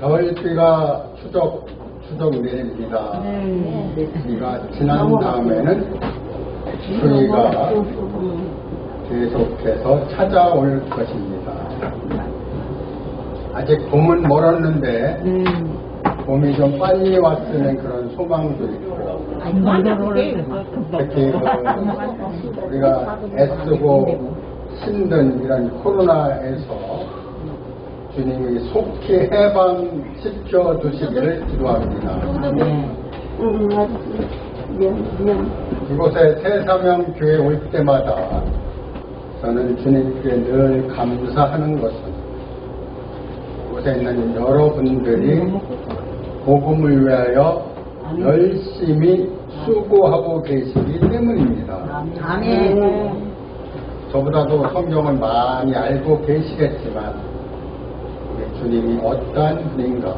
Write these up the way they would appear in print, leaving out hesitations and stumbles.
가을비가 추적 내립니다. 비가 지난 다음에는 추위가 계속해서 찾아올 것입니다. 아직 봄은 멀었는데 봄이 좀 빨리 왔으면 그런 소망도 있고, 특히 우리가 애쓰고 힘든 이런 코로나에서 주님이 속히 해방시켜 주시기를 기도합니다. 이곳에 새사명교회 올 때마다 저는 주님께 늘 감사하는 것은 이곳에 있는 여러분들이 복음을 위하여 열심히 수고하고 계시기 때문입니다. 아멘. 저보다도 성경을 많이 알고 계시겠지만 우리 주님이 어떠한 분인가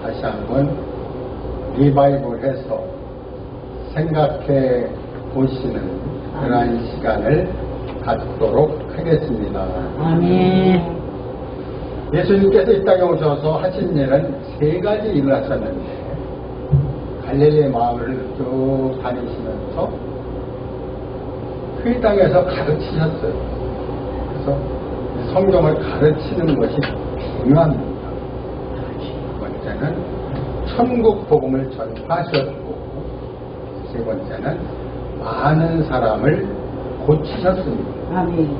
다시 한번 리바이벌해서 생각해 보시는 그러한 시간을 갖도록 하겠습니다. 아멘. 예수님께서 이 땅에 오셔서 하신 일은 세 가지 일을 하셨는데, 갈릴리 마을을 쭉 다니시면서 그 땅에서 가르치셨어요. 그래서 성경을 가르치는 것이 중요합니다. 두 번째는 천국 복음을 전파하셨고, 세 번째는 많은 사람을 고치셨습니다. 아멘.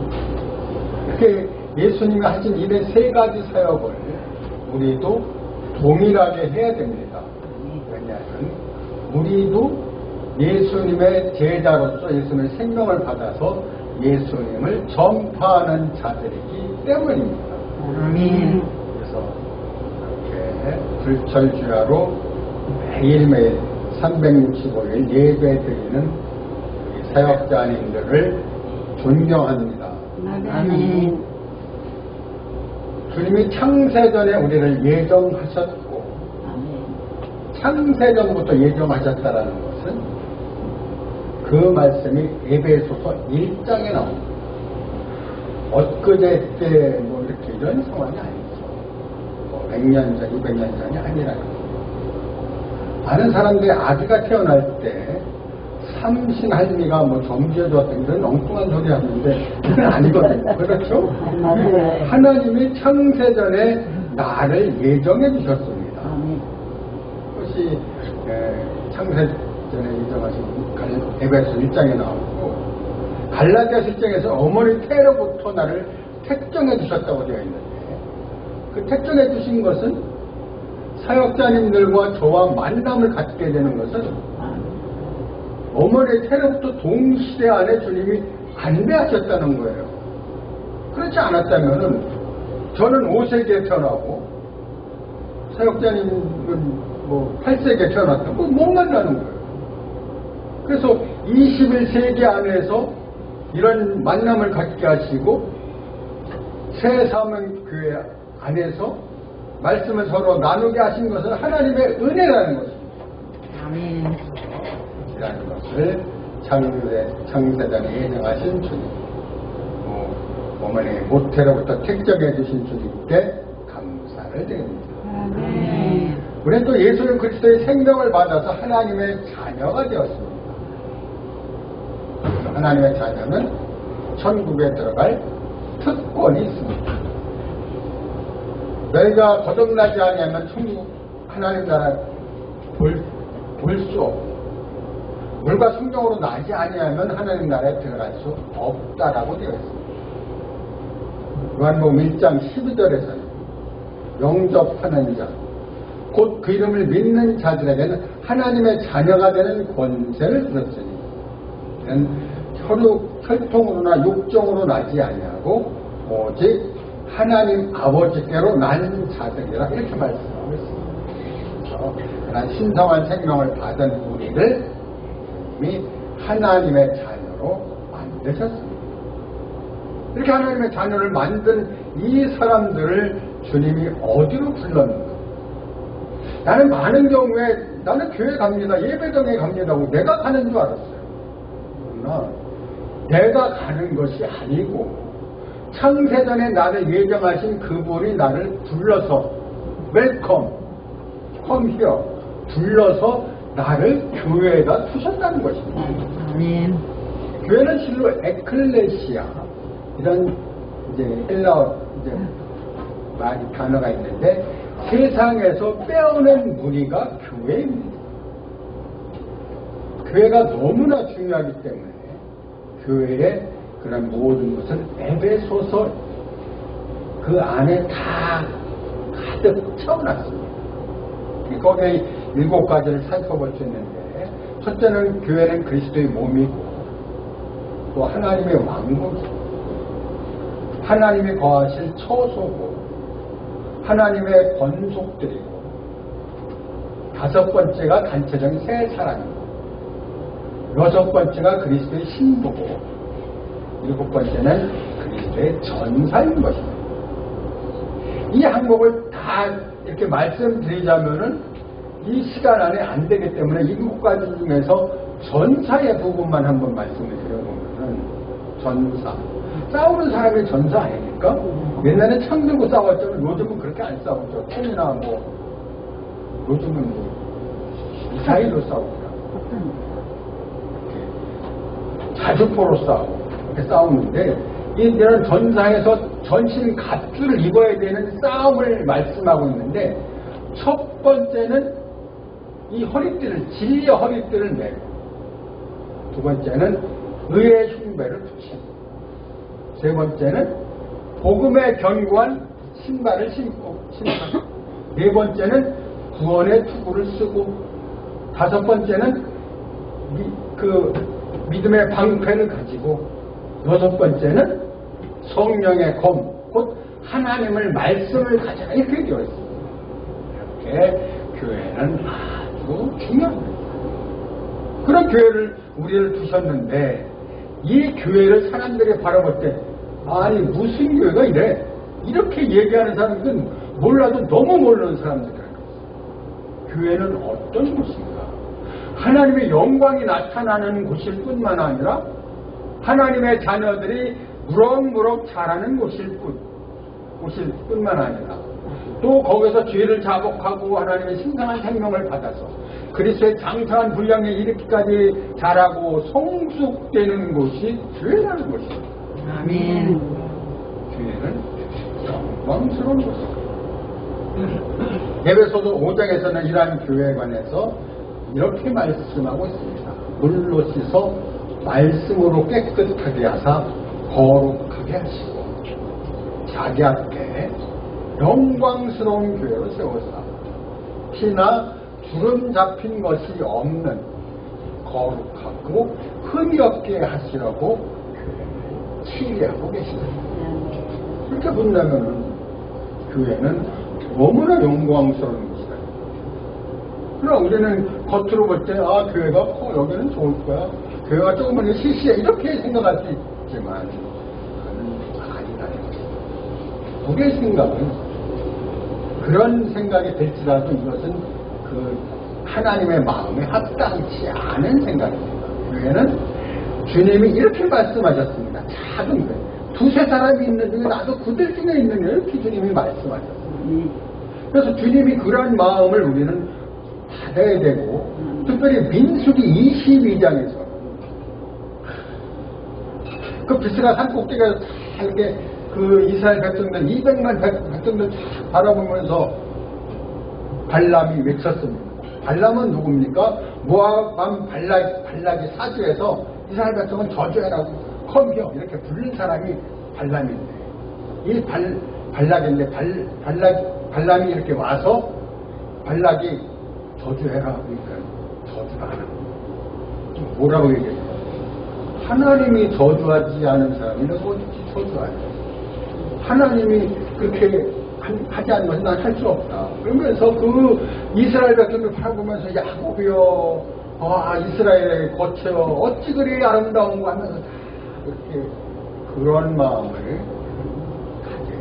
이렇게 예수님이 하신 일의 세 가지 사역을 우리도 동일하게 해야 됩니다. 왜냐하면 우리도 예수님의 제자로서 예수님의 생명을 받아서 예수님을 전파하는 자들이기 때문입니다. 아멘. 그래서 이렇게 불철주야로 매일매일 365일 예배드리는 사역자님들을 존경합니다. 아멘. 주님이 창세전에 우리를 예정하셨고, 창세전부터 예정하셨다라는 것은 그 말씀이 에베소서 1장에 나옵니다. 엊그제 때 뭐 이렇게 이런 상황이 아니죠. 뭐 100년 전, 200년 전이 아니라는 거예요. 많은 사람들이 아기가 태어날 때 삼신할미가 뭐 점지해줬던 그런 엉뚱한 소리 하는데 그건 아니거든요. 그렇죠? 하나님이 창세전에 나를 예정해 주셨습니다. 그것이 창세전에 예정하신 에베소 1장에 나오고, 갈라디아서 1장에서 어머니 태로부터 나를 택정해 주셨다고 되어 있는데, 그 택정해 주신 것은 사역자님들과 저와 만남을 갖게 되는 것은 어머니의 태로부터 동시대 안에 주님이 안배하셨다는 거예요. 그렇지 않았다면은 저는 5세기에 태어나고 사역자님은 뭐 8세기에 태어났다고 못 만나는 거예요. 그래서 21세기 안에서 이런 만남을 갖게 하시고 새사명교회 안에서 말씀을 서로 나누게 하신 것은 하나님의 은혜라는 것입니다. 아멘. 이라는 것을 창세전에 예정하신 주님, 어머니 모태로부터 택정해 주신 주님께 감사를 드립니다. 아멘. 우리는 또 예수 그리스도의 생명을 받아서 하나님의 자녀가 되었습니다. 하나님의 자녀는 천국에 들어갈 특권이 있습니다. 너희가 거듭나지 않으면 천국 하나님 나라 볼 수 없고, 물과 성령으로 나지 아니하면 하나님 나라에 들어갈 수 없다라고 되어 있습니다. 요한복음 1장 12절에서는 영접하는 자, 곧 그 이름을 믿는 자들에게는 하나님의 자녀가 되는 권세를 주셨으니, 이는 혈통으로나 육정으로 나지 아니하고 오직 하나님 아버지께로 난 자들이라, 이렇게 말씀하고 있습니다. 그러나 신성한 생명을 받은 우리를 하나님의 자녀로 만드셨습니다. 이렇게 하나님의 자녀를 만든 이 사람들을 주님이 어디로 불렀는가? 나는 많은 경우에 나는 교회 갑니다, 예배당에 갑니다 하고 내가 가는 줄 알았어요. 그러나 내가 가는 것이 아니고 창세전에 나를 예정하신 그분이 나를 불러서 웰컴, 컴 히어 불러서 나를 교회에다 두셨다는 것입니다. 아멘. 교회는 실로 에클레시아 이런 이제 헬라어 이제 많이 단어가 있는데 세상에서 빼어낸 무리가 교회입니다. 교회가 너무나 중요하기 때문에 교회의 그런 모든 것을 에베소서 그 안에 다 가득 채워놨습니다. 거기에 7가지를 살펴볼 수 있는데 첫째는 교회는 그리스도의 몸이고 또 하나님의 왕국이고 하나님이 거하실 처소고 하나님의 권속들이고 다섯 번째가 단체적인 새 사람이고 여섯 번째가 그리스도의 신부고 일곱 번째는 그리스도의 전사인 것입니다. 이 항목을 다 이렇게 말씀드리자면은 이 시간 안에 안 되기 때문에 이 7가지 중에서 전사의 부분만 한번 말씀을 드려보면은 전사. 싸우는 사람이 전사 아닙니까? 옛날에 창 들고 싸웠지만 요즘은 그렇게 안 싸우죠. 총이나 뭐 요즘은 뭐 미사일로 싸우더라. 자주포로 싸우고 이렇게 싸우는데 이들은 전상에서 전신 갑주를 입어야 되는 싸움을 말씀하고 있는데 첫 번째는 이 허리띠를 진리의 허리띠를 매고 두 번째는 의의 흉배를 붙이고 세 번째는 복음에 견고한 신발을 신고 네 번째는 구원의 투구를 쓰고 다섯 번째는 믿음의 방패를 가지고 여섯 번째는 성령의 검, 곧 하나님을 말씀을 가져라 이렇게 되어 있습니다. 이렇게 교회는 아주 중요합니다. 그런 교회를 우리를 두셨는데 이 교회를 사람들이 바라볼 때 아니 무슨 교회가 이래? 이렇게 얘기하는 사람들은 몰라도 너무 모르는 사람들이라는 거예요. 교회는 어떤 곳인가? 하나님의 영광이 나타나는 곳일 뿐만 아니라 하나님의 자녀들이 무럭무럭 자라는 곳일 뿐만 아니라 또 거기서 죄를 자복하고 하나님의 신성한 생명을 받아서 그리스도의 장성한 분량에 이르기까지 자라고 성숙되는 곳이 교회라는 것입니다. 아멘. 교회는 영광스러운 곳입니다. 에베소서 5장에서는 이러한 교회에 관해서 이렇게 말씀하고 있습니다. 물로 씻어 말씀으로 깨끗하게 하사 거룩하게 하시고 자기 앞에 영광스러운 교회로 세우사 피나 주름 잡힌 것이 없는 거룩하고 흠이 없게 하시라고 교회를 치리하고 계십니다. 이렇게 본다면 교회는 너무나 영광스러운 곳이다. 그럼 우리는 겉으로 볼 때 교회가 여기는 좋을 거야. 교회가 조금은 실시해 이렇게 생각할 수 있지만 그건 아니라는 거죠. 우리의 생각은 그런 생각이 될지라도 이것은 그 하나님의 마음에 합당치 않은 생각입니다. 교회는 주님이 이렇게 말씀하셨습니다. 작은 교회. 두세 사람이 있는 중에 나도 그들 중에 있는 이렇게 주님이 말씀하셨습니다. 그래서 주님이 그런 마음을 우리는 받아야 되고 특별히 민수기 22장에서 그 비스가 산 꼭대기에서 다 이렇게 그 이스라엘 백성들 200만 백성들 쫙 바라보면서 발람이 외쳤습니다. 발람은 누굽니까? 모압 왕 발락이 사주에서 이스라엘 백성은 저주해라고 컴겨 이렇게 부른 사람이 발람인데 이 발락인데 발람이 이렇게 와서 발락이 저주해라 그러니까 저주를 안 하고 뭐라고 얘기해요? 하나님이 저주하지 않은 사람이 어찌 저주하냐? 하나님이 그렇게 하지 않는 것은 난 할 수 없다. 그러면서 그 이스라엘 백성을 바라보면서 야곱이여, 이스라엘의 거처여, 어찌 그리 아름다운 거 하면서 다 이렇게 그런 마음을 가져요.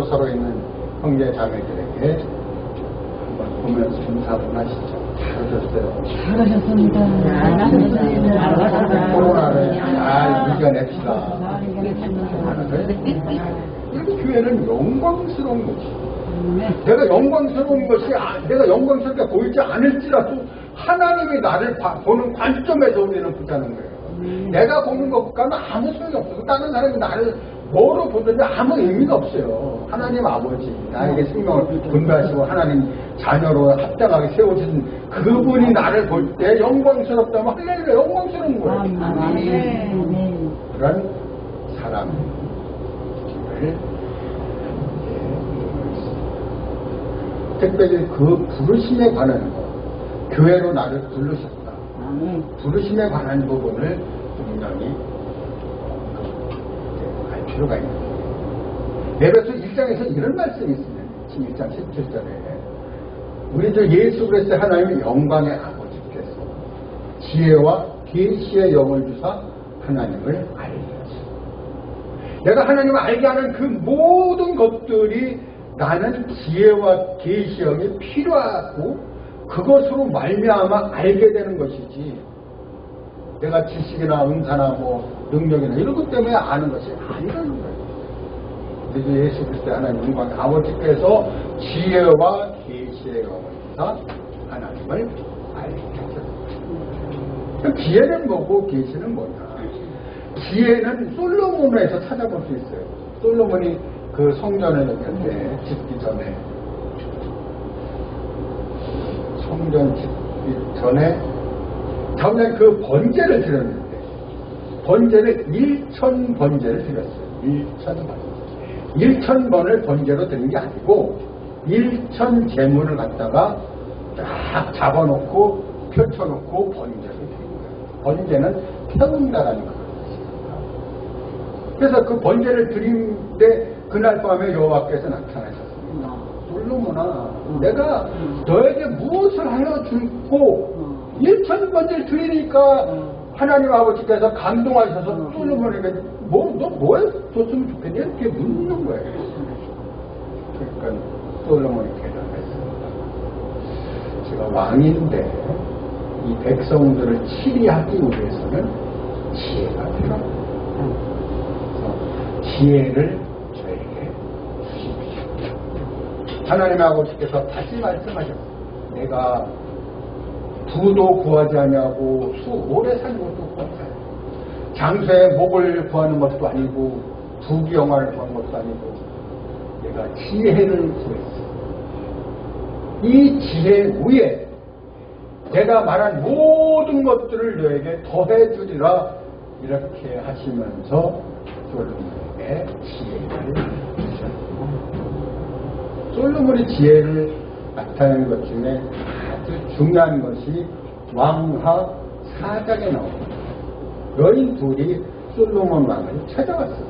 서로 있는 형제 자매들에게 한번 보면서 인사를 하시죠. 잘하셨어요. 잘하셨습니다. 코로나를 잘 이겨냅시다. 잘 이겨냈습니다. 이렇게 교회는 영광스러운 것이. 네. 내가 영광스러운 것이 내가 영광스럽게 보이지 않을지라도 하나님이 나를 보는 관점에서 우리는 보자는 거예요. 내가 보는 것과는 아무 소용이 없어요. 다른 사람이 나를 뭐로 보든지 아무 의미가 없어요. 하나님 아버지 나에게 생명을 분배하시고 하나님 자녀로 합당하게 세우신 그분이 나를 볼 때 영광스럽다면 할렐루야 영광스러운 거예요. 아멘. 그런 사람을 특별히 그 부르심에 관한 것, 교회로 나를 부르셨다. 부르심에 관한 부분을 분명히 알 필요가 있는 거예요. 에베소 1장에서 이런 말씀이 있습니다. 1장 17절에 우리 주 예수 그리스도의 하나님의 영광의 아버지께서 지혜와 계시의 영을 주사 하나님을 알게 하시고 내가 하나님을 알게 하는 그 모든 것들이 나는 지혜와 계시의 영이 필요하고 그것으로 말미암아 알게 되는 것이지 내가 지식이나 은사나 뭐 능력이나 이런 것 때문에 아는 것이 아니라는 거예요. 그래서 예수 그리스도의 하나님 영광의 아버지께서 지혜와 계시의 영을 주사 하나님을 알게 하셨습니다. 지혜는 뭐고 계시는 뭐냐? 지혜는 솔로몬에서 찾아볼 수 있어요. 솔로몬이 그 성전을 때 짓기 전에 성전 짓기 전에 처음에 그 번제를 드렸는데 번제를 1000번제를 드렸어요. 1000번 1000번을 번제로 드린 게 아니고 1000 제물을 갖다가 쫙 잡아놓고 펼쳐놓고 번제를 드린 거예요. 번제는 태운다라는 거예요. 그래서 그 번제를 드린데 그날 밤에 여호와께서 나타나셨습니다. 솔로몬아, 내가 너에게 무엇을 하여 줄고 1000번제를 드리니까 하나님 아버지께서 감동하셔서 솔로몬에게 너 뭐 줬으면 좋겠냐 이렇게 묻는 거예요. 그러니까 솔로몬이 대답했습니다. 제가 왕인데 이 백성들을 치리하기 위해서는 지혜가 필요합니다. 지혜를 저에게 주십시오. 하나님 아버지께서 다시 말씀하셨어요. 내가 부도 구하지 않냐고 오래 사는 것도 구하지 않냐고 장소에 목을 구하는 것도 아니고 부귀영화를 구하는 것도 아니고 내가 지혜를 구했어. 이 지혜 위에 내가 말한 모든 것들을 너에게 더해주리라 이렇게 하시면서 솔로몬에게 지혜를 주셨고 솔로몬의 지혜를 나타내는 것 중에 아주 중요한 것이 왕하 4장에 나옵니다. 여인 둘이 솔로몬 왕을 찾아왔어요.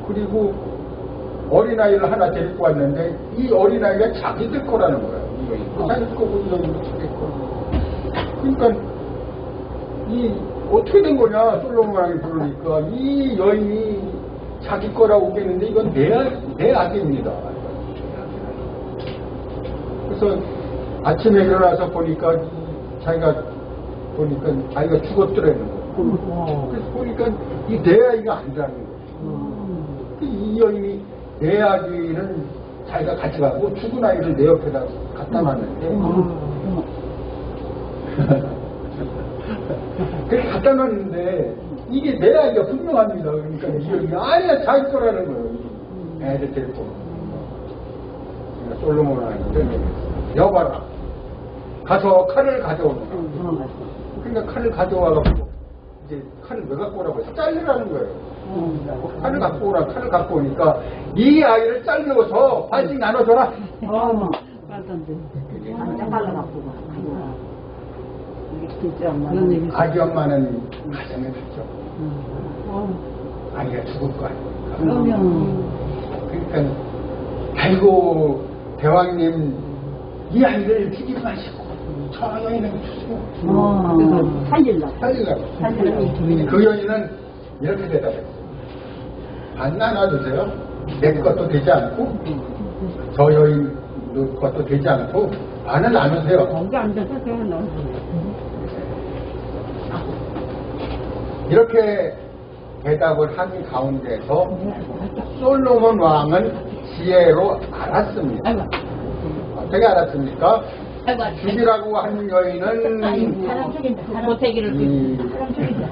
그리고 어린아이를 하나 데리고 왔는데 이 어린아이가 자기들 거라는 거예요. 이거 자기 거고 이거 자기 거. 그러니까 이 어떻게 된 거냐 솔로몬 왕이 부르니까 이 여인이 자기 거라고 웃겠는데 이건 내 아기입니다. 그래서 아침에 일어나서 보니까 자기가 죽었더라는 거예요. 그래서 보니까 이 내 아이가 아니라는 거예요. 이 여인이 내 아기는 자기가 가져가고 죽은 아이를 내 옆에다 갖다 놨는데 그렇게 갖다 놨는데 이게 내 아이가 분명합니다. 그러니까 이 여인이 아니야 자기 거라는 거예요. 애를 데리고 그러니까 솔로몬 왕이 여봐라 가서 칼을 가져오는 거야. 그러니까 칼을 가져와가지고 이제 칼을 왜 갖고 오라고 해서 잘리라는 거예요. 칼을 갖고 오라. 칼을 갖고 오니까 이 아이를 잘려서 반씩 나눠줘라. 아기 엄마는 가정에 갔죠. 아이가 죽을 거 아닙니까? 그러니까 아이고 대왕님 이 아이를 죽이지 마시고 저 여인은 주세요. 그래서 살리려고. 그 여인은 이렇게 대답했어요. 안 나눠주세요. 내 것도 되지 않고 저 여인 것도 되지 않고 반을 나누세요. 거기 앉아서 제가 넣어주세요. 이렇게 대답을 한 가운데서 솔로몬 왕은 지혜로 알았습니다. 아이고. 어떻게 알았습니까? 아이고. 죽이라고 한 여인은 사람 죽인다. 보태기를 사람 죽인다.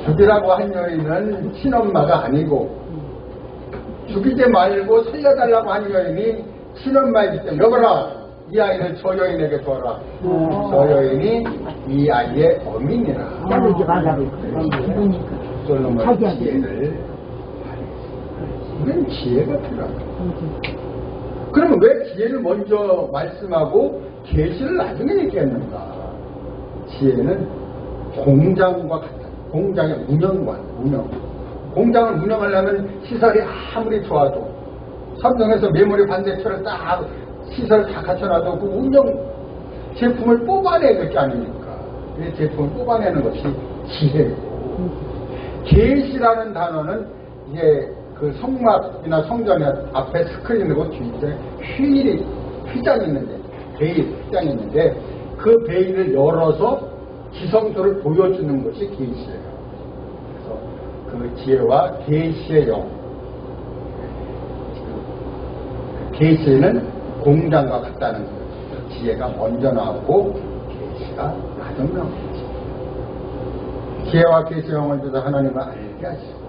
죽이라고 한 여인은 친엄마가 아니고 죽이지 말고 살려달라고 한 여인이 친엄마이기 때문에 여보라 이 아이를 저 여인에게 줘라. 저 여인이 이 아이의 어민이라. 자르지 말라고. 솔로몬 자기야. 지혜를 우리는 지혜가 필요하다. 그러면 왜 지혜를 먼저 말씀하고 계시를 나중에 얘기했는가? 지혜는 공장과 같다. 공장의 운영. 공장을 운영하려면 시설이 아무리 좋아도 삼성에서 메모리 반대처를 딱 시설 다 갖춰놔도 그 운영 제품을 뽑아내야 될 게 아닙니까? 그 제품을 뽑아내는 것이 지혜고 계시라는 단어는 이게 그 성막이나 성전 앞에 스크린이고 뒤에 휘장이 있는데 휘장이 있는데 그 베일을 열어서 지성소를 보여주는 것이 계시예요. 그래서 그 지혜와 계시의 영, 계시는 공장과 같다는 거예요. 지혜가 먼저 나오고 계시가 나중 나오겠지. 지혜와 계시의 영을 주사 하나님을 알게 하시고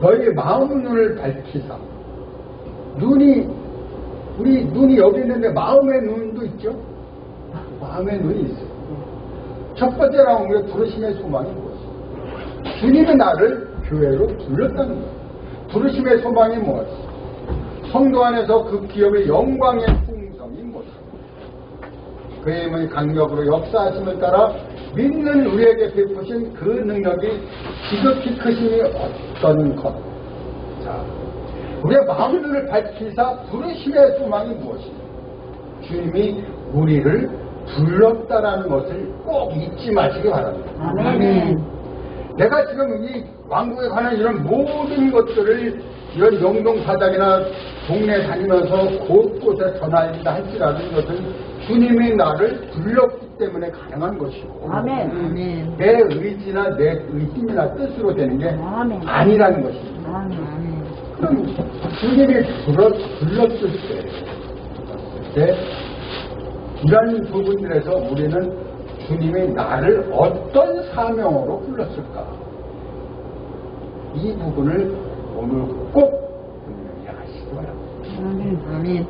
너희 마음 눈을 밝히사. 우리 눈이 여기 있는데 마음의 눈도 있죠? 마음의 눈이 있어요. 첫 번째 나온 게 부르심의 소망이 무엇이에요? 주님이 나를 교회로 불렀다는 거예요. 부르심의 소망이 무엇이에요? 성도 안에서 그 기업의 영광의 풍성이 무엇이에요? 그의 힘의 강력으로 역사하심을 따라 믿는 우리에게 베푸신 그 능력이 지극히 크심이 어떤 것. 자, 우리의 마음을 밝히사 부르심의 소망이 무엇이에요? 주님이 우리를 불렀다라는 것을 꼭 잊지 마시기 바랍니다. 아멘. 내가 지금 이 왕국에 관한 이런 모든 것들을 이런 영동사장이나 동네 다니면서 곳곳에 전하인다 할지라도 이것은 주님이 나를 불렀기 때문에 가능한 것이고 아멘. 내 의지나 내 힘이나 뜻으로 되는 게 아멘. 아니라는 것입니다. 아멘. 그럼 주님이 불렀을 때 이런 부분들에서 우리는 주님이 나를 어떤 사명으로 불렀을까? 이 부분을 오늘 꼭 분명히 아시기 바랍니다. 아멘.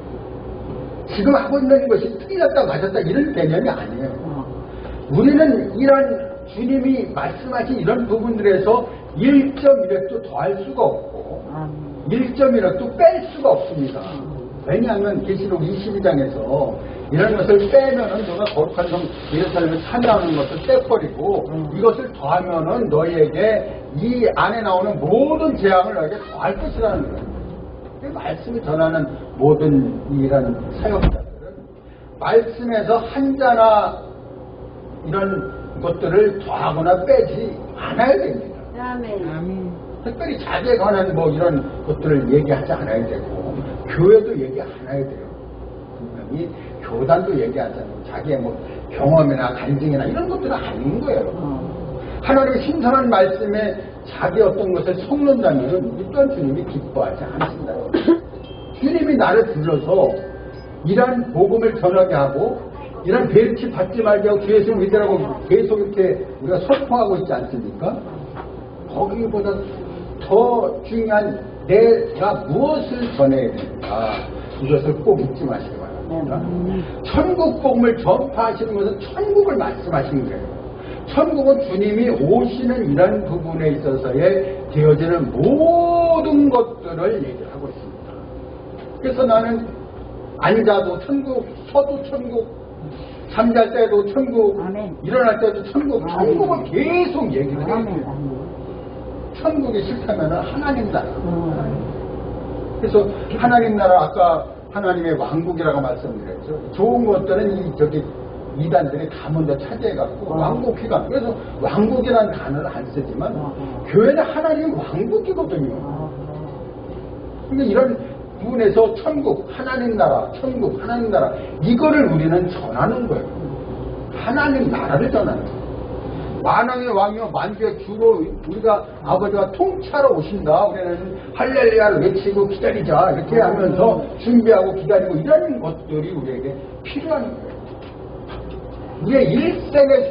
지금 하고 있는 것이 틀렸다 맞았다 이런 개념이 아니에요. 우리는 이런 주님이 말씀하신 이런 부분들에서 1.1획도 더할 수가 없고 1.1획도 뺄 수가 없습니다. 왜냐하면 계시록 22장에서 이런 것을 빼면은 너가 거룩한 성 예루살렘을 찬양하는 것을 빼버리고 이것을 더하면은 너희에게 이 안에 나오는 모든 재앙을 너에게 더할 것이라는 거예요. 이 말씀을 전하는 모든 이런 사역자들은 말씀에서 한자나 이런 것들을 더하거나 빼지 않아야 됩니다. 아멘. 특별히 자기에 관한 뭐 이런 것들을 얘기하지 않아야 되고 교회도 얘기 안 해야 돼요. 분명히 교단도 얘기하지 않고 자기의 뭐 경험이나 간증이나 이런 것들은 아닌 거예요. 하나님의 신선한 말씀에 자기 어떤 것을 속는다면 일단 주님이 기뻐하지 않습니다. 주님이 나를 불러서 이런 복음을 전하게 하고 이런 벨치 받지 말게 하고 주 예수 믿으라고 계속 이렇게 우리가 선포하고 있지 않습니까? 거기보다 더 중요한 내가 무엇을 전해야 되는가 이것을 꼭 잊지 마시기 바랍니다. 천국 복음을 전파하시는 것은 천국을 말씀하시는 거예요. 천국은 주님이 오시는 이런 부분에 있어서의 되어지는 모든 것들을 얘기하고 있습니다. 그래서 나는 앉아도 천국, 서도 천국, 잠잘 때도 천국, 아멘. 일어날 때도 천국, 천국을 계속 얘기를 해요. 아멘. 천국이 싫다면 하나님 나라. 그래서 하나님 나라 아까 하나님의 왕국이라고 말씀드렸죠. 좋은 것들은 저기 이단들이 다 먼저 차지해갖고 왕국 기간. 그래서 왕국이라는 단어를 안 쓰지만 교회는 하나님 왕국이거든요. 그러니까 이런 부분에서 천국, 하나님 나라, 천국, 하나님 나라 이거를 우리는 전하는 거예요. 하나님 나라를 전하는 거예요. 만왕의 왕이요 만주의 주로 우리가 아버지가 통치하러 오신다. 우리는 할렐루야를 외치고 기다리자 이렇게 하면서 준비하고 기다리고 이런 것들이 우리에게 필요한 거예요. 우리의 일생의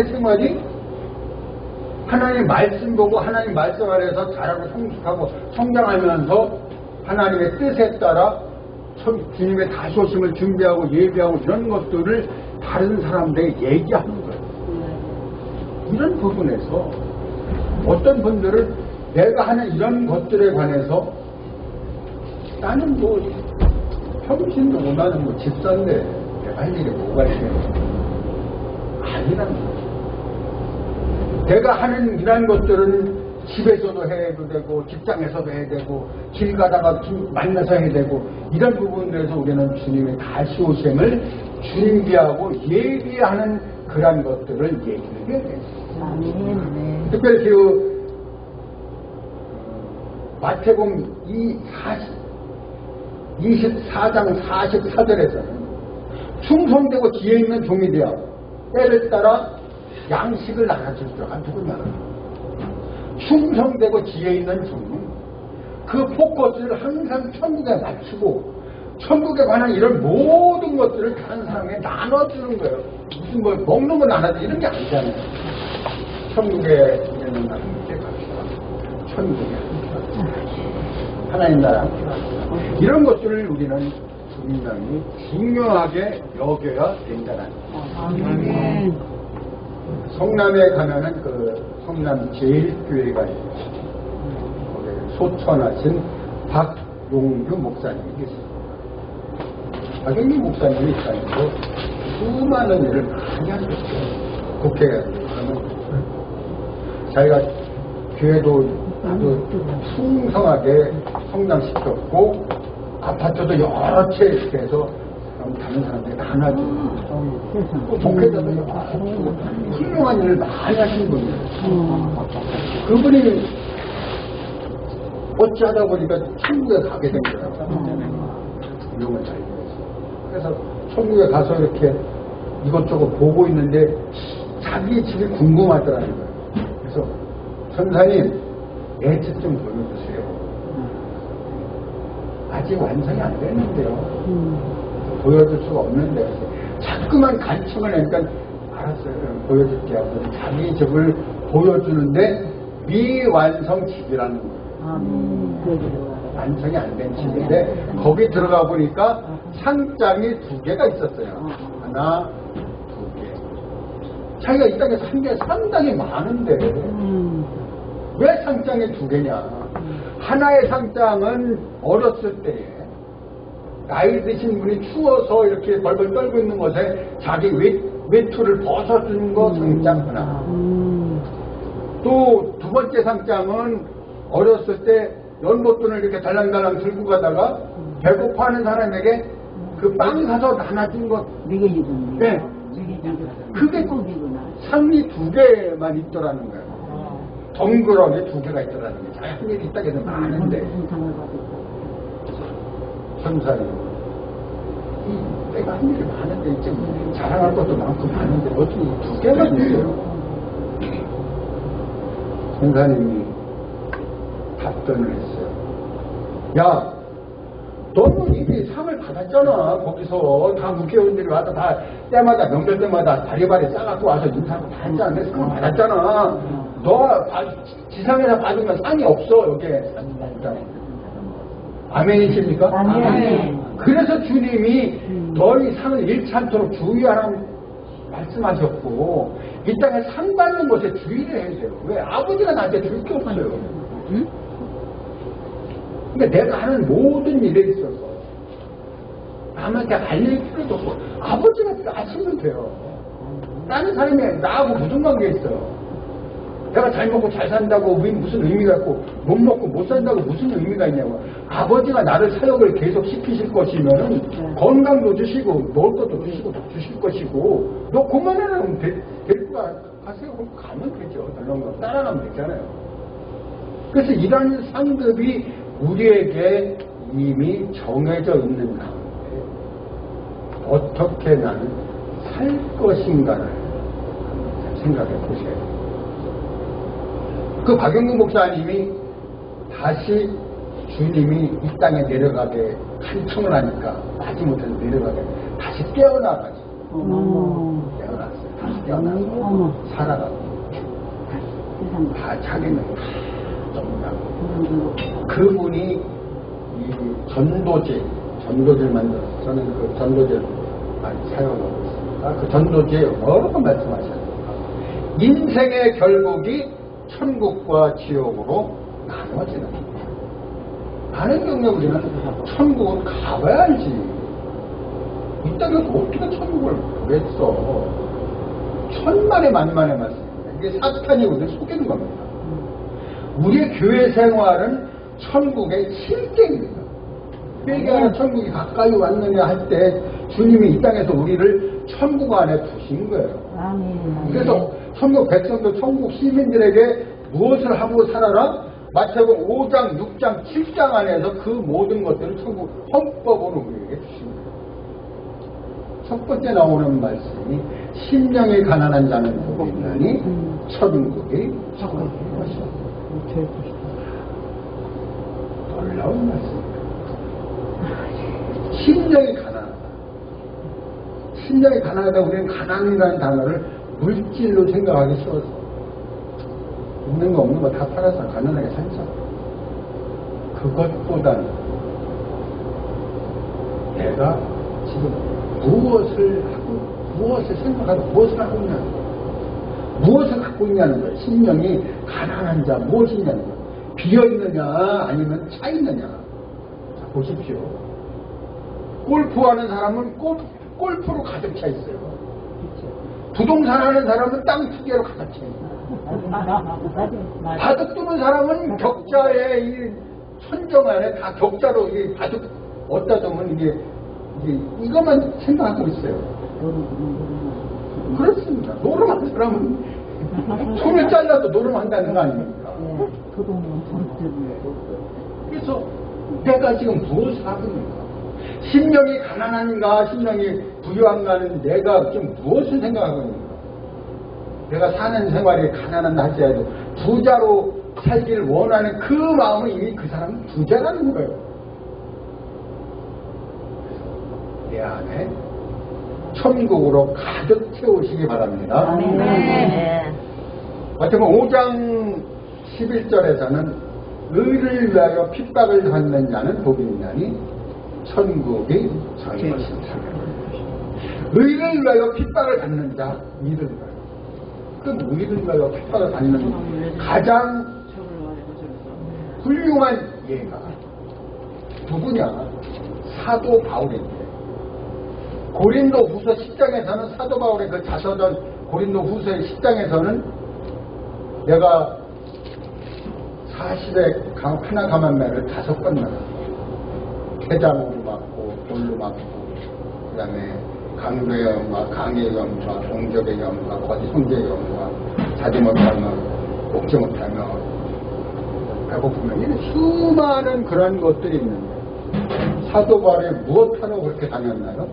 생활이 하나님의 말씀 보고 하나님 말씀 아래에서 자라고 성숙하고 성장하면서 하나님의 뜻에 따라 주님의 다시 오심을 준비하고 예비하고 이런 것들을 다른 사람들에게 얘기하는 거예요. 이런 부분에서 어떤 분들은 내가 하는 이런 것들에 관해서 나는 뭐 평신도 못하는 뭐 집사인데 내가 할 일이 뭐가 있어요. 아니라는 거예요. 내가 하는 이런 것들은 집에서도 해도 되고 직장에서도 해야 되고 길 가다가 만나서 해야 되고 이런 부분들에서 우리는 주님의 다시 오심을 준비하고 예비하는 그런 것들을 얘기를 해야 돼요. 특별히 마태복음 24장 44절에서는 충성되고 지혜 있는 종이 되어 때를 따라 양식을 나눠줄 자가 누구냐. 충성되고 지혜 있는 종은 그 포커스를 항상 천국에 맞추고 천국에 관한 이런 모든 것들을 다른 사람에게 나눠주는 거예요. 무슨 뭐 먹는 거 나눠주고 이런 게 아니잖아요. 천국에 우리는 함께 갑시다. 천국에 함께 갑시다. 하나님 나라 함께 갑시다. 이런 것들을 우리는 분명히 중요하게 여겨야 된다는 거예요. 성남에 가면은 그 성남 제일교회가 있어요. 거기에 소천하신 박용규 목사님이 계십니다. 박용규 목사님이 있다면서 수많은 일을 많이 하셨어요. 국회에 가면 자기가 교회도 아주 풍성하게 성장시켰고 아파트도 여러 채 이렇게 해서 다른 사람들이 나눠주고 또 독회자도 훌륭한 일을 많이 하신 분이에요. 그분이 어찌하다 보니까 천국에 가게 된 거예요. 이름을 잘 보였어요. 그래서 천국에 가서 이렇게 이것저것 보고 있는데 자기 집이 궁금하더라는 거예요. 그래서 선사님 내 집 좀 보여주세요. 아직 완성이 안 됐는데요. 보여줄 수가 없는데 자꾸만 간청을 하니까 알았어요. 보여줄게 하고 자기 집을 보여주는데 미완성 집이라는 거예요. 완성이 안 된 집인데 거기 들어가 보니까 상장이 2개가 있었어요. 하나, 2개. 자기가 이 땅에서 한 게 상당히 많은데 왜 상장이 2개냐. 하나의 상장은 어렸을 때에 나이 드신 분이 추워서 이렇게 벌벌 떨고 있는 것에 자기 외투를 벗어주는 거 상장 하나. 또 2번째 상장은 어렸을 때 연못돈을 이렇게 달랑달랑 들고 가다가 배고파하는 사람에게 그 빵 사서 나눠준 것. 네. 그게 상이 2개만 있더라는 거예요. 덩그러니 2개가 있더라는 거예요. 자기 한 일이 있다고 해서 많은데. 선사님, 내가 한 일이 많은데 지금 자랑할 것도 많고 많은데 어떻게 2개만 있어요? 선사님이 답변을 했어요. 야, 너는 이미 상을 받았잖아. 거기서 다 국회의원들이 와서 다 때마다 명절 때마다 바리바리 싸갖고 와서 인사하고 다 했잖아. 내 상을 받았잖아. 너 지상에서 받으면 상이 없어. 여기에 상이 받잖아. 아멘이십니까? 아멘. 그래서 주님이 너희 상을 잃지 않도록 주의하라고 말씀하셨고 이 땅에 상 받는 것에 주의를 해야 돼요. 왜? 아버지가 나한테 줄 게 없어요. 그러니까 내가 하는 모든 일에 있어서 남한테 알릴 필요도 없고 아버지가 아시면 돼요. 다른 사람이 나하고 무슨 관계 있어요. 내가 잘 먹고 잘 산다고 무슨 의미가 있고 못 먹고 못 산다고 무슨 의미가 있냐고. 아버지가 나를 사역을 계속 시키실 것이면 건강도 주시고 먹을 것도 주시고 다 주실 것이고 너 그만하면 데리고 가세요. 그럼 가면 되죠. 덜렁덜렁 따라가면 되잖아요. 그래서 이런 상급이 우리에게 이미 정해져 있는 가운데 어떻게 나는 살 것인가를 생각해 보세요. 그 박영근 목사님이 다시 주님이 이 땅에 내려가게 간청을 하니까 마지못해서 내려가게 다시 깨어나가지고 깨어났어요. 다시 깨어나서 살아가고 다 자기는 정리하고 그분이 이 전도제를 만들어서 저는 그 전도제를 많이 사용하고 있습니다. 그 전도제에 여러 번 말씀하셨습니다. 인생의 결국이 천국과 지옥으로 나눠지는 거예요. 많은 경우에 우리는 천국을 가봐야 알지. 이 땅에서 어떻게 천국을 보겠어. 천만의 만만의 말씀입니다. 이게 사탄이 우리를 속이는 겁니다. 우리의 교회 생활은 천국의 실경입니다. 회개하는 천국이 가까이 왔느냐 할 때 주님이 이 땅에서 우리를 천국 안에 두신 거예요. 그래서 천국 백성들, 천국 시민들에게 무엇을 하고 살아라? 마태복음 5장, 6장, 7장 안에서 그 모든 것들을 천국 헌법으로 우리에게 주십니다. 첫 번째 나오는 말씀이 심령이 가난한 자는 복이 있나니 천국이 천국이 것이다. 놀라운 말씀입니다. 심령이 가난하다. 심령이 가난하다. 우리는 가난이라는 단어를 물질로 생각하기 쉬워서 있는 거 없는 거 다 팔아서 가난하게 살자. 그것보다는 내가 지금 무엇을 생각하고 무엇을 하고 있냐는 거야. 무엇을 갖고 있냐는 거야. 심령이 가난한 자 무엇이 있냐는 거야. 비어있느냐 아니면 차 있느냐. 자, 보십시오. 골프하는 사람은 골프로 가득 차 있어요. 부동산 하는 사람은 땅 투기로 가득 차 있어요. 바둑 두는 사람은 격자의 이 천정 안에 다 격자로 이 바둑 어디다 두면 이게 이것만 생각하고 있어요. 그렇습니다. 노름하는 사람은 손을 잘라도 노름한다는 거 아닙니까? 그래서 내가 지금 무엇을 하고 있는가? 심령이 가난한가, 심령이 부유한가는 내가 지금 무엇을 생각하고 있는가? 내가 사는 생활이 가난한 날짜에도 부자로 살기를 원하는 그 마음은 이미 그 사람은 부자라는 거예요. 내 안에 천국으로 가득 채우시기 바랍니다. 네. 마태복음 5장 11절에서는 의를 위하여 핍박을 받는 자는 복이 있나니 천국이 저희 것입니다. 의를 위하여 핍박을 받는 자 믿음을 그 의를 위하여 핍박을 받는 가장 훌륭한 예가 누구냐? 사도 바울인데 고린도 후서 10장에서는 사도 바울의 그 자서전 고린도 후서의 10장에서는 내가 40의 하나 가만매를 5번 나가 태장으로 맞고 돌로 맞고 그 다음에 강도의 영과 강의 영과 동적의 영과 거짓 성제의 영과 자지 못하며 먹지 못하며 배고프면 이런 수많은 그런 것들이 있는데 사도 바울이 무엇하러 그렇게 다녔나요?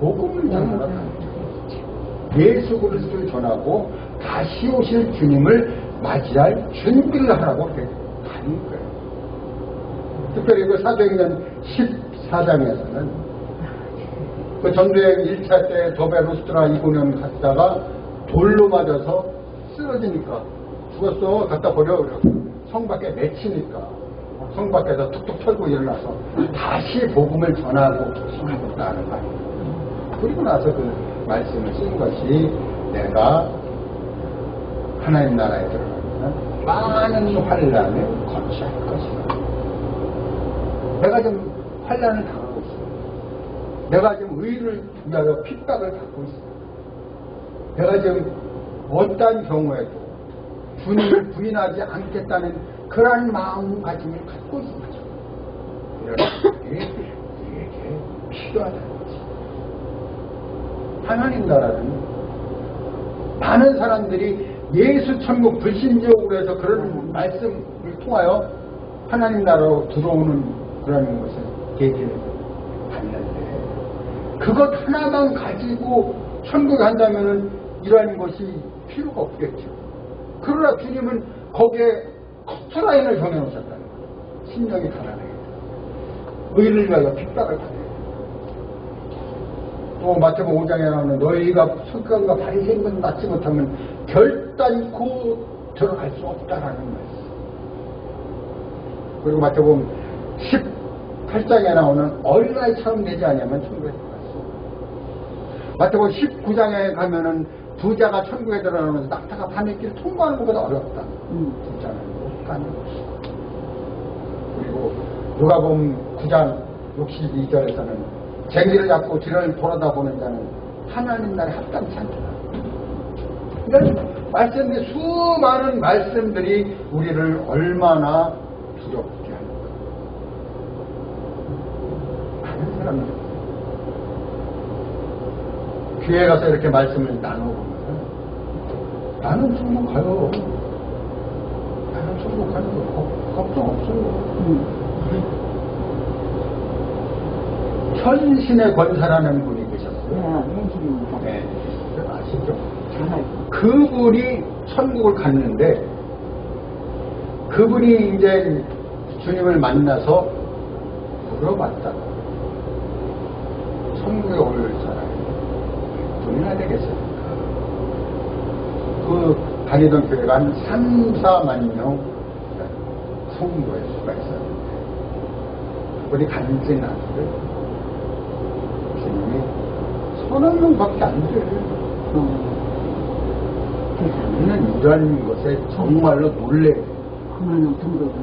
복음을 전하러 다녔죠. 예수 그리스도를 전하고 다시 오실 주님을 맞이할 준비를 하라고 그렇게 다닌 거예요. 특별히 그 사도행전 14장에서는 그 전도여행 1차 때 도베 루스트라 이고년 갔다가 돌로 맞아서 쓰러지니까 죽었어 갖다 버려 그러고 성 밖에 맺히니까 성 밖에서 툭툭 털고 일어나서 다시 복음을 전하고 가겠다는 말이에요. 그리고 나서 그 말씀을 쓴 것이 내가 하나님 나라에 들어가면 많은 환란을 거치할 것이다. 내가 지금 환란을 당하고 있어요. 내가 지금 의를 위하여 핍박을 받고 있어요. 내가 지금 어떠한 경우에도 주님을 부인하지 않겠다는 그러한 마음가짐을 갖고 있습니다. 이런 것이 우리에게 필요하다는 거지. 하나님 나라는 많은 사람들이 예수 천국 불신지옥으로 해서 그런 말씀을 통하여 하나님 나라로 들어오는 그런 것을 계기를 받는데 그것 하나만 가지고 천국에 간다면은 이러한 것이 필요가 없겠죠. 그러나 주님은 거기에 커트라인을 정해놓으셨다는 거예요. 심령이 가난해. 의를 위하여 핍박을 받아요. 또 마태복음 5장에 나오는 너희가 서기관과 바리새인보다 낫지 못하면 결단코 들어갈 수 없다라는 말씀. 그리고 마태복음 18장에 나오는 어린아이처럼 되지 않으면 천국에 들어갈 수 없다. 마태복음 19장에 가면은 부자가 천국에 들어가면서 낙타가 바늘길을 통과하는 것보다 어렵다. 부자는 못 가는 것이다. 그리고 누가복음 9장 62절에서는 쟁기를 잡고 뒤를 돌아다 보는 자는 하나님 나라에 합당치 않다. 이런 말씀들이 수많은 말씀들이 우리를 얼마나 두렵게 하는가. 많은 사람들 교회 가서 이렇게 말씀을 나눠보면 나는 천국 가요. 나는 천국 가는 거 걱정 없어요. 현신의 권사라는 분이 계셨어요. 현신입니다. 네, 아시죠? 잘 알고. 그분이 천국을 갔는데 그분이 이제 주님을 만나서 물어봤다. 천국에 올 사람이 몇 분이나 되겠습니까? 그 다니던 교회가 한 3, 4만 명 성도의 수가 있었는데 그분이 간증하기를 주님이 서너 명밖에 안 돼. 우리는 이런 것에 정말로 놀래. 그만한 성도가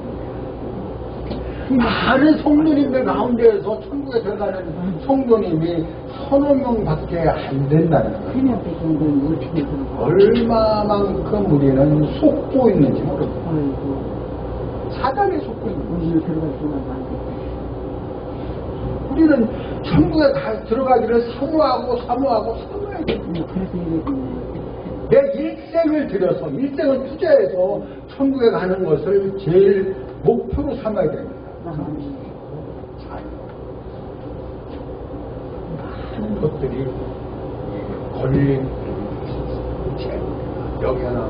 많은 성도님들 가운데에서 천국에 들어가는 성도님이 서너 명밖에 안 된다는 거예요. 3명밖에 안 되면 어떻게 들어가? 얼마만큼 우리는 속고 있는지 모르고 아이고, 사단에 속고 있는 거예요. 우리는 들어갈 생각 안 됐다. 우리는 천국에 들어가기를 사모해야 돼요. 그래서 이러겠네. 내 일생을 들여서 일생을 투자해서 천국에 가는 것을 제일 목표로 삼아야 됩니다. 많은 것들이 걸린 여기 하나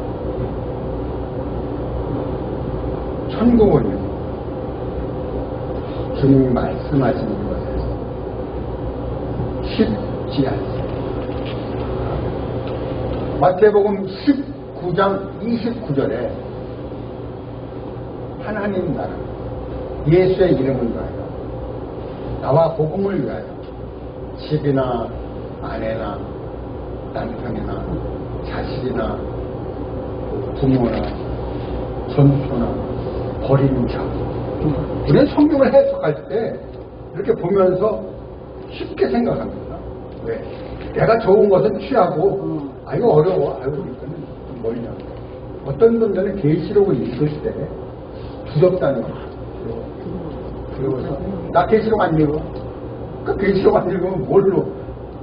천국은 주님이 말씀하시는 것에서 쉽지 않습니다. 마태복음 19장 29절에 하나님 나라 예수의 이름을 위하여 나와 복음을 위하여 집이나 아내나 남편이나 자식이나 부모나 전소나 버린 자 우리는 성경을 해석할 때 이렇게 보면서 쉽게 생각합니다. 왜? 내가 좋은 것은 취하고 이거 어려워. 이거는 좀 멀냐. 어떤 분들은 계시록을 읽을 때 두렵다는 거예요. 그러고서 나 계시록 안 읽어. 그 계시록 안 읽으면 뭘로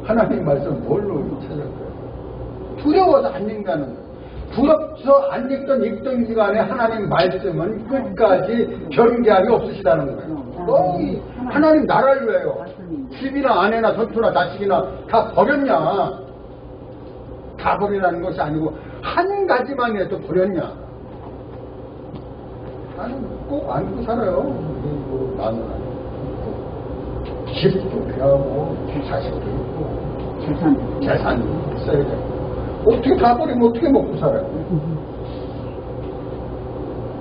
하나님 말씀 뭘로 찾을 거예요. 두려워서 안 읽는다는 거예요. 두렵서 안 읽던 기간에 하나님 말씀은 끝까지 변개함이 없으시다는 거예요. 너희 하나님 나라를 위해요. 집이나 아내나 전투나 자식이나 다 버렸냐. 다 버리라는 것이 아니고 한 가지만 해도 버렸냐. 나는 꼭 안고 살아요. 나는 집도 필요하고 자식도 있고 재산 있어야 되고 어떻게 다 버리면 어떻게 먹고 살아요?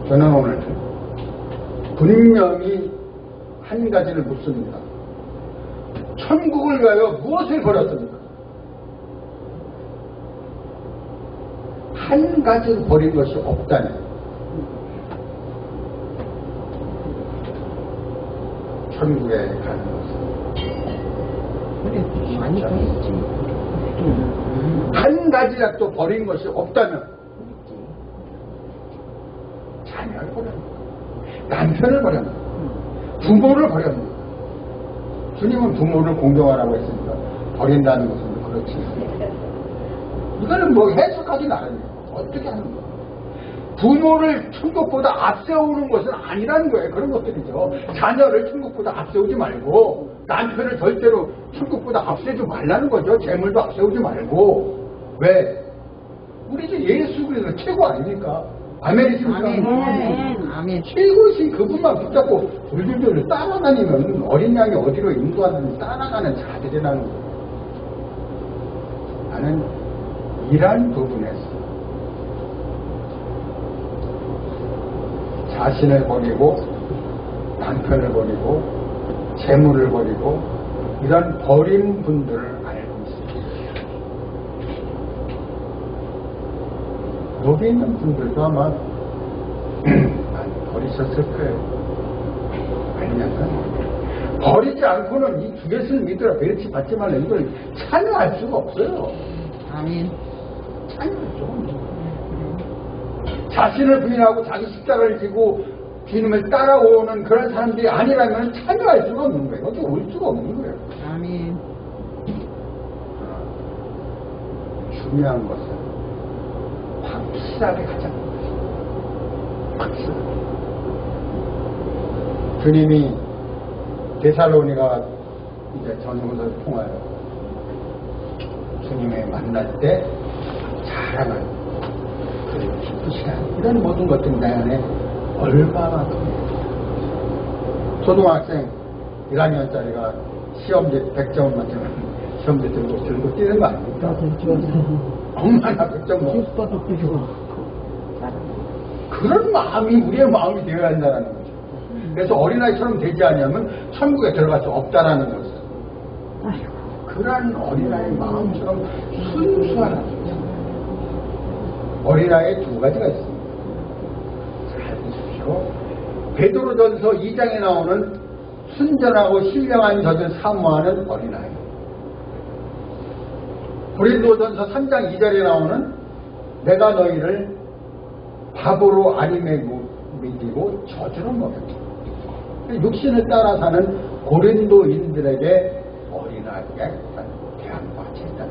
저는 오늘 분명히 한 가지를 묻습니다. 천국을 위하여 무엇을 버렸습니까? 한 가지를 버린 것이 없다면 천국에 가는 것은 많이 버렸지. 한 가지라도 버린 것이 없다면 자녀를 버렸는가, 남편을 버렸는가, 부모를 버렸는가. 주님은 부모를 공경하라고 했으니까 버린다는 것은 그렇지. 이거는 뭐 해석하기 나름이에요. 어떻게 하는 거야. 부모를 천국보다 앞세우는 것은 아니라는 거예요. 그런 것들이죠. 자녀를 천국보다 앞세우지 말고 남편을 절대로 천국보다 앞세우지 말라는 거죠. 재물도 앞세우지 말고. 왜? 우리 이제 예수 그리스도 최고 아닙니까? 아멘이십니까? 아멘. 아멘. 최고신 그분만 붙잡고 돌돌돌 따라다니면 어린 양이 어디로 인도하는 따라가는 자들이라는 거예요. 나는 이러한 부분에서 자신을 버리고 남편을 버리고 재물을 버리고 이런 버린 분들을 알고 있습니다. 여기 있는 분들도 아마 많이 버리셨을 거예요. 아니냐면 버리지 않고는 이 두 개를 믿으라 베르치 받지 말라 이걸 참여할 수가 없어요. 아멘. 참여죠. 자신을 부인하고 자기 십자가를 지고 주님을 따라오는 그런 사람들이 아니라면 참여할 수가 없는 거예요. 여기 올 수가 없는 거예요. 아멘. 중요한 것은 확실하게 가자는 것이에요. 확실하게. 주님이 데살로니가 이제 전후서를 통하여 주님을 만날 때 자랑을 그리고 기쁘시다 이런 모든 것들이 내 안에 얼마나 큽니까? 초등학생 1학년짜리가 시험지 100점을 맞으면 시험지 들고 뛰는 거 아닙니까? 얼마나 100점 먹어. 기뻐도 주고. 그런 마음이 우리의 마음이 되어야 한다는 거죠. 그래서 어린아이처럼 되지 않으면 천국에 들어갈 수 없다라는 것을. 아이고. 그러한 어린아이 마음처럼 순수한 어린아이의 두 가지가 있습니다. 잘 보십시오. 베드로전서 2장에 나오는 순전하고 신령한 젖을 사모하는 어린아이. 고린도전서 3장 2절에 나오는 내가 너희를 밥으로 아님에 믿이고 젖으로 먹였다. 육신을 따라 사는 고린도인들에게 어린아이가 대안과 제단.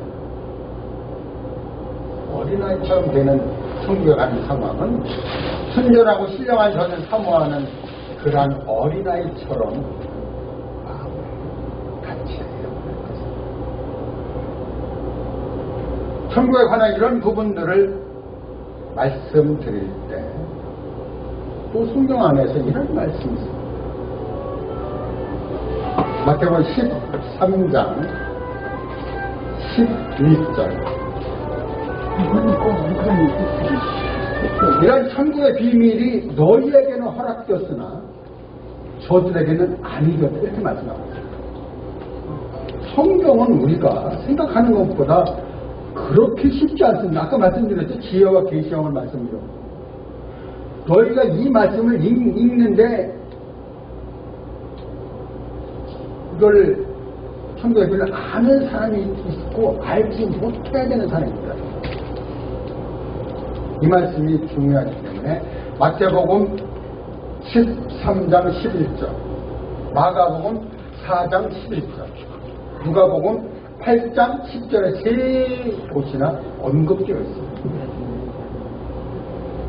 어린아이처럼 되는 천국에 가는 상황은 순전하고 신령한 젖을 사모하는 그러한 어린아이처럼 마음을 같이 해야 하는 것입니다. 천국에 관한 이런 부분들을 말씀드릴 때 또 성경 안에서 이런 말씀이 있습니다. 마태복음 13장 11절 이런 천국의 비밀이 너희에게는 허락되었으나 저들에게는 아니었다 이렇게 말씀하고 있습니다. 성경은 우리가 생각하는 것보다 그렇게 쉽지 않습니다. 아까 말씀드렸죠. 지혜와 계시형을 말씀드렸고 너희가 이 말씀을 읽는데 이걸 천국의 비밀을 아는 사람이 있고 알지 못해야 되는 사람이 있다. 이 말씀이 중요하기 때문에 마태복음 13장 11절 마가복음 4장 11절 누가복음 8장 10절에 세 곳이나 언급되어 있습니다.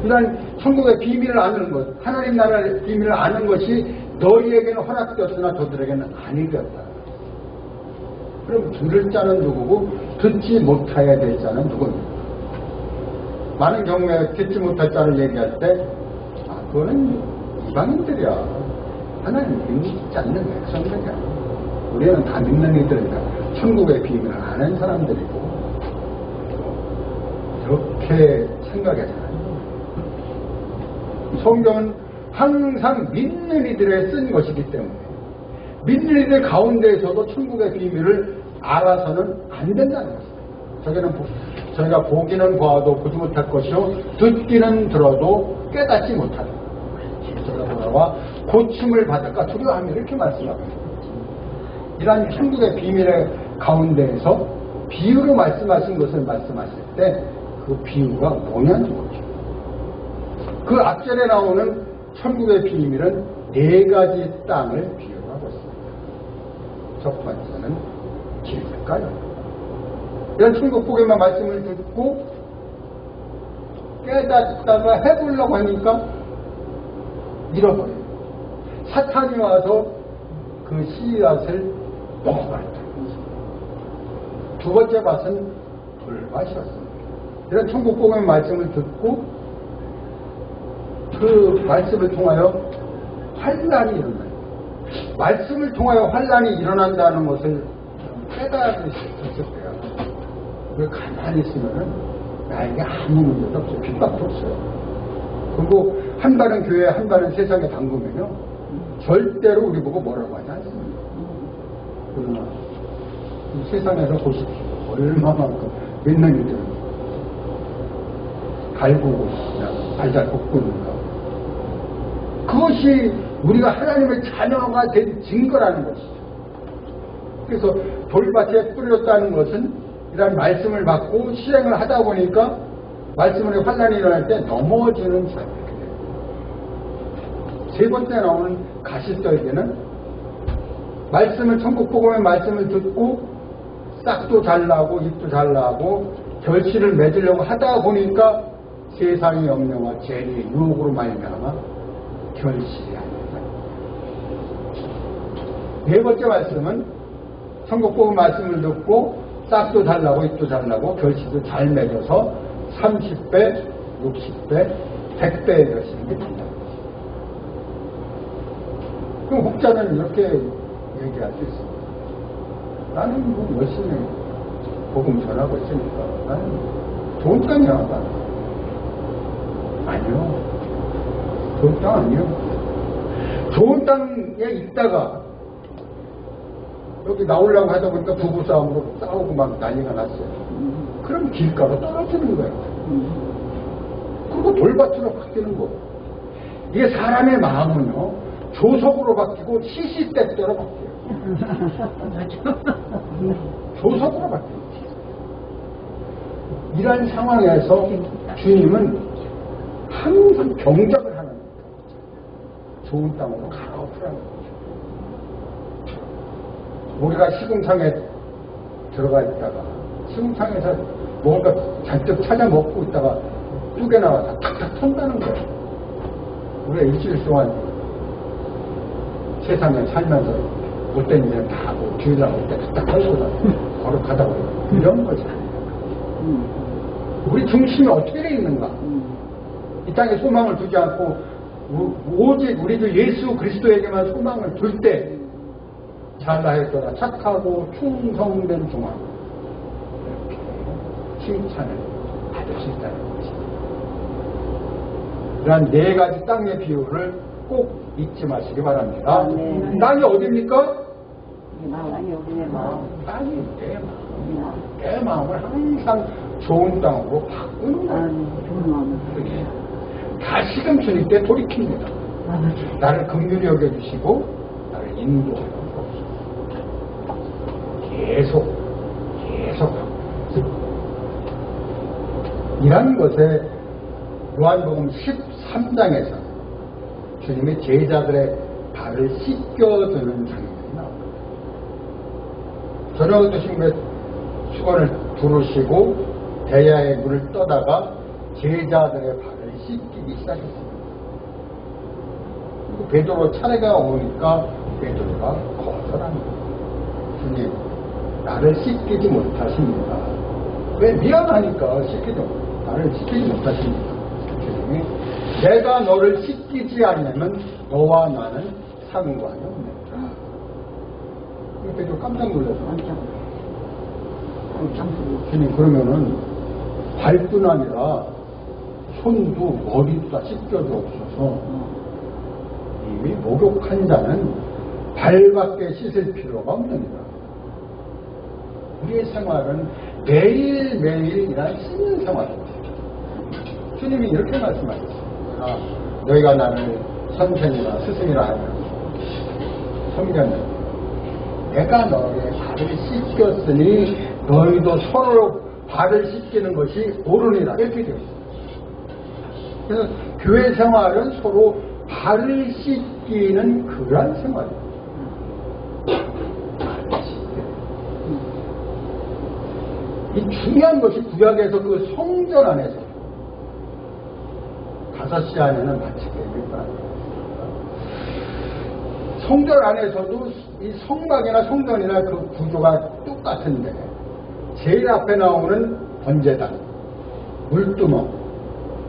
이런 천국의 비밀을 아는 것, 하나님 나라의 비밀을 아는 것이 너희에게는 허락되었으나 저들에게는 아니었다. 그럼 들을 자는 누구고 듣지 못해야 될 자는 누구입니까? 많은 경우에 듣지 못할 자를 얘기할 때 그거는 이방인들이야. 하나님 믿지 않는 백성들이야. 우리는 다 믿는 이들이다. 천국의 비밀을 아는 사람들이고 이렇게 생각하잖아요. 성경은 항상 믿는 이들에 쓴 것이기 때문에 믿는 이들 가운데에서도 천국의 비밀을 알아서는 안 된다는 것입니다. 저희가 보기는 봐도 보지 못할 것이요 듣기는 들어도 깨닫지 못하는 저희가 고침을 받을까 두려워하며 이렇게 말씀합니다. 이러한 천국의 비밀의 가운데에서 비유로 말씀하신 것을 말씀하실 때 그 비유가 뭐냐는 거죠. 그 앞절에 나오는 천국의 비밀은 네 가지 땅을 비유하고 있습니다. 첫 번째는 길가요. 이런 천국 복음의 말씀을 듣고 깨닫다가 해보려고 하니까 잃어버려요. 사탄이 와서 그 씨앗을 먹어버렸다. 두 번째 밭은 돌밭이었습니다. 이런 천국복음의 말씀을 듣고 그 말씀을 통하여 환란이 일어나요. 말씀을 통하여 환란이 일어난다는 것을 깨달을 수 있었을 거예요. 왜 가만히 있으면은 나에게 아무 문제도 없어요. 핍박도 없어요. 그리고 한 발은 교회, 한 발은 세상에 담그면요, 절대로 우리 보고 뭐라고 하지 않습니다. 그러나 이 세상에서 보십시오. 얼마만큼 몇 년이든 갈구고 발잘 걷고 있는가. 그것이 우리가 하나님의 자녀가 된 증거라는 것이죠. 그래서 돌밭에 뿌렸다는 것은 이런 말씀을 받고 실행을 하다 보니까 말씀으로 환란이 일어날 때 넘어지는 삶이 돼요. 세 번째 나오는 가시떨기는 말씀을, 천국복음의 말씀을 듣고 싹도 잘 나고 잎도 잘 나고 결실을 맺으려고 하다 보니까 세상의 염려와 죄의 유혹으로 말미암아 결실이 안 된다. 네 번째 말씀은 천국복음 말씀을 듣고 싹도 잘 나고 잎도 잘 나고 결실도 잘 맺어서 30배, 60배, 100배의 결실이 된다. 그럼 혹자는 이렇게 얘기할 수 있습니다. 나는 뭐 열심히 복음 전하고 있으니까 나는 좋은 땅이야. 나는. 아니요. 좋은 땅 아니요. 좋은 땅에 있다가 여기 나오려고 하다 보니까 부부싸움으로 싸우고 막 난리가 났어요. 그럼 길가로 떨어지는 거예요. 그리고 돌밭으로 바뀌는 거. 이게 사람의 마음은요, 조석으로 바뀌고 시시때때로 바뀌어요. 조석으로 바뀌어요. 이런 상황에서 주님은 항상 경작을 하는 거예요. 좋은 땅으로 갈아엎으라는 거죠. 우리가 시궁창에 들어가 있다가 시궁창에서 뭔가 잔뜩 찾아 먹고 있다가 뚝에 나와서 탁탁 턴다는 거예요. 우리가 일주일 동안 세상에 살면서 못된 일을 다 하고 주일 나올 때 탁탁 털고 걸어가다 보면 이런 거지. 우리 중심이 어떻게 되어 있는가? 이 땅에 소망을 두지 않고 오직 우리도 예수 그리스도에게만 소망을 둘 때 잘나했더라 착하고 충성된 종아 이렇게 칭찬을 받을 수 있다는 것입니다. 이러한 네 가지 땅의 비유를 꼭 잊지 마시기 바랍니다. 네. 땅이 어디입니까? 땅이 우리의 마음. 땅이 내 마음. 내 마음을 항상 좋은 땅으로 바꾸는 거예요. 좋은 마음. 다시금 주님 때 돌이킵니다. 나를 긍휼히 여겨주시고 나를 인도하여 계속 이런 것에 요한복음 13장에서 주님의 제자들의 발을 씻겨주는 장면이 나옵니다. 저녁 드신 후에 수건을 두르시고 대야의 물을 떠다가 제자들의 발을 씻기기 시작했습니다. 그리고 베드로 차례가 오니까 베드로가 거절합니다. 주님, 나를 씻기지 못하십니다. 왜? 미안하니까 나를 씻기지 못하십니다. 주님이 내가 너를 씻기지 않으면 너와 나는 상관이 없는다. 베드로 깜짝 놀라서 주님, 그러면은 발뿐 아니라 손도 머리도 다 씻겨주옵소서. 이미 목욕한 자는 발밖에 씻을 필요가 없느니라. 우리의 생활은 매일매일 이런 씻는 생활입니다. 주님이 이렇게 말씀하셨습니다. 너희가 나를 선생이나 스승이라 하면 성경은 내가 너의 발을 씻겼으니 너희도 서로 발을 씻기는 것이 옳으니라 이렇게 되어 있습니다. 그래서 교회 생활은 서로 발을 씻기는 그러한 생활입니다. 이 중요한 것이 구약에서 그 성전 안에서 5시 안에는 마치게 될 거아니에요. 성전 안에서도 이 성막이나 성전이나 그 구조가 똑같은데 제일 앞에 나오는 번제단, 물두멍,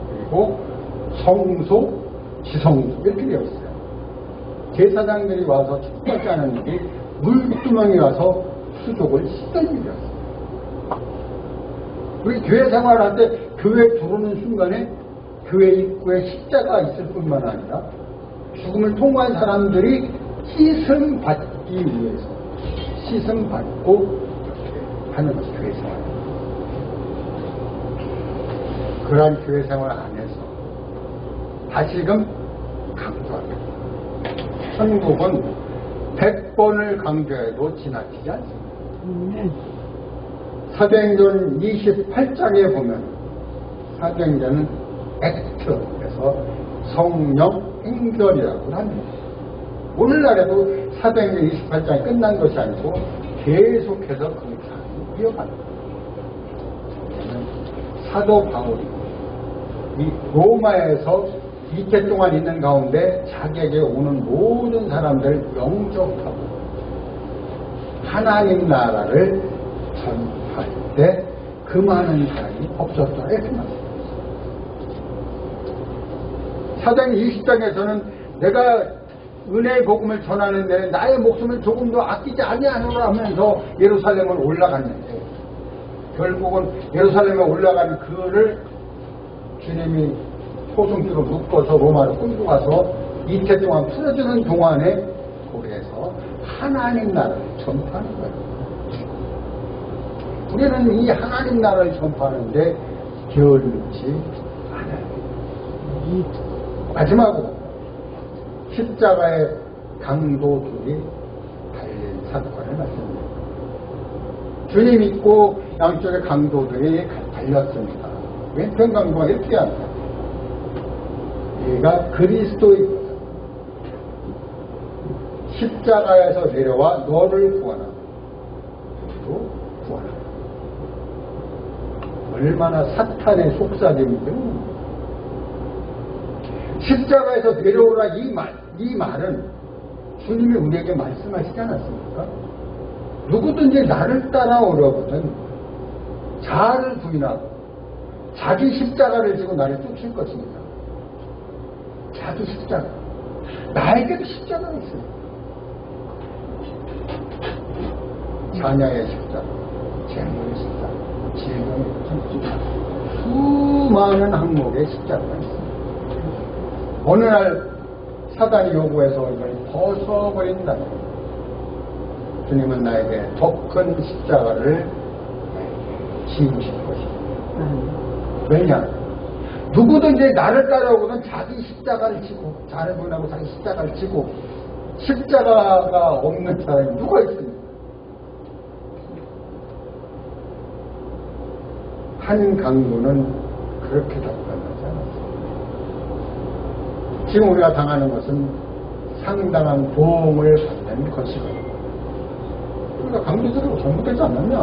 그리고 성소, 지성소 이렇게 되어 있어요. 제사장들이 와서 첫 번째 하는 일이 물두멍에 와서 수족을 씻는 일이었어요. 우리 교회 생활할 때 교회 들어오는 순간에 교회 입구에 십자가 있을 뿐만 아니라 죽음을 통과한 사람들이 씻음 받기 위해서 씻음 받고 이렇게 하는 것이 교회 생활. 그러한 교회 생활 안에서 다시금 강조합니다. 천국은 100번을 강조해도 지나치지 않습니다. 사도행전 28장에 보면 사도행전은 액트에서 성령 행전이라고 합니다. 오늘날에도 사도행전 28장이 끝난 것이 아니고 계속해서 그 장이 이어갑니다. 사도 바울이 이 로마에서 이태 동안 있는 가운데 자기에게 오는 모든 사람들을 영접하고 하나님 나라를 전할 때 그 많은 사람이 없었다 이렇게 말합니다. 사도행전 20장에서는 내가 은혜의 복음을 전하는데 나의 목숨을 조금 더 아끼지 아니하노라 하면서 예루살렘을 올라갔는데 결국은 예루살렘에 올라간 그를 주님이 소송기로 묶어서 로마로 끌고 가서 이태 동안 풀어주는 동안에 거기에서 하나님 나라를 전파하는 거예요. 우리는 이 하나님 나라를 전파하는데 게을르지 않아요. 마지막으로 십자가의 강도들이 달린 사건을 말씀드립니다. 주님 믿고 양쪽의 강도들이 달렸습니다. 왼편 강도가 이렇게 합니다. 얘가 그리스도입니다. 십자가에서 내려와 너를 구하나 너도 구하나. 얼마나 사탄의 속삭임인지. 십자가에서 내려오라 이 말은 주님이 우리에게 말씀하시지 않았습니까? 누구든지 나를 따라오려거든 자아를 부인하고 자기 십자가를 지고 나를 쫓을 것입니다. 자기 십자가. 나에게도 십자가가 있어요. 자녀의 십자가, 재물의 십자가, 질병의 십자가, 수많은 항목의 십자가가 있습니다. 어느 날 사단이 요구해서 이걸 벗어버린다. 주님은 나에게 더 큰 십자가를 지으실 것입니다. 왜냐? 누구든지 나를 따라오고는 자기 십자가를 지고 자를 분하고 자기 십자가를 지고 십자가가 없는 사람이 누가 있습니까? 한 강도는 그렇게 답변하지 않았습니다. 지금 우리가 당하는 것은 상당한 보험을 받는 것이거든요. 우리가 강도들을 잘못되지 않았냐?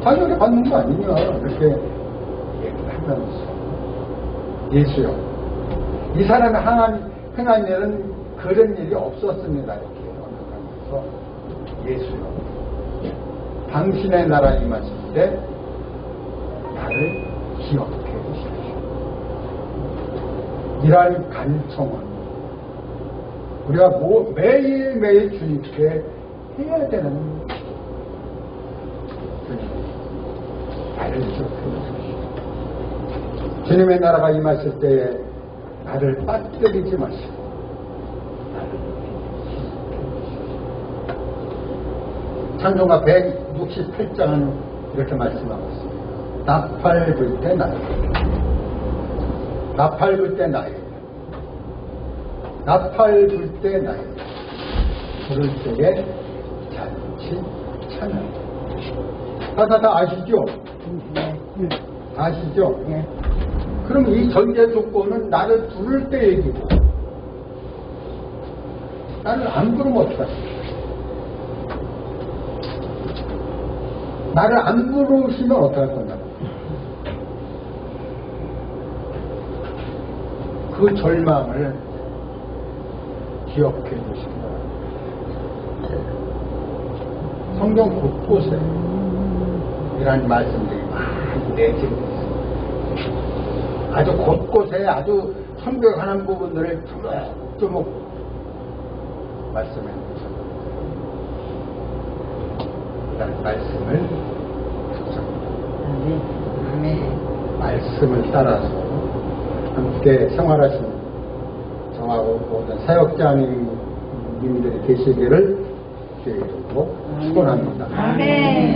당연히 받는 거 아니냐? 이렇게 얘기를 하면서 예수요, 이 사람이 행한 일은 그런 일이 없었습니다. 이렇게 언급하면서 예수요, 당신의 나라 임하실 때 나를 기억해 주십시오. 이러한 간청은 우리가 매일매일 주님께 해야 되는 나를 기억해 주십시오. 주님의 나라가 임하실 때에 나를 빠뜨리지 마시고 나를 찬송가 168장은 이렇게 말씀하고 있습니다. 나팔 불 때 나에게, 나팔 불 때 나에게, 나팔 불 때 나에게, 부를 때에 잔치 찬양. 다 아시죠? 아시죠? 네. 그럼 이 전제 조건은 나를 부를 때 얘기고, 나를 안 부르면 어떡하지? 나를 안 부르시면 어떡할 건가? 그 절망을 기억해 주시기 바랍니다. 성경 곳곳에 이런 말씀들이 많이 내재되어 있습니다. 아주 곳곳에 아주 성경하는 부분들을 조목조목 말씀해 주셨습니다. 이런 말씀을 말씀을 따라서 함께 생활하시는 저하고 모든 사역자님들이 계시기를 기도로 축원합니다. 아멘.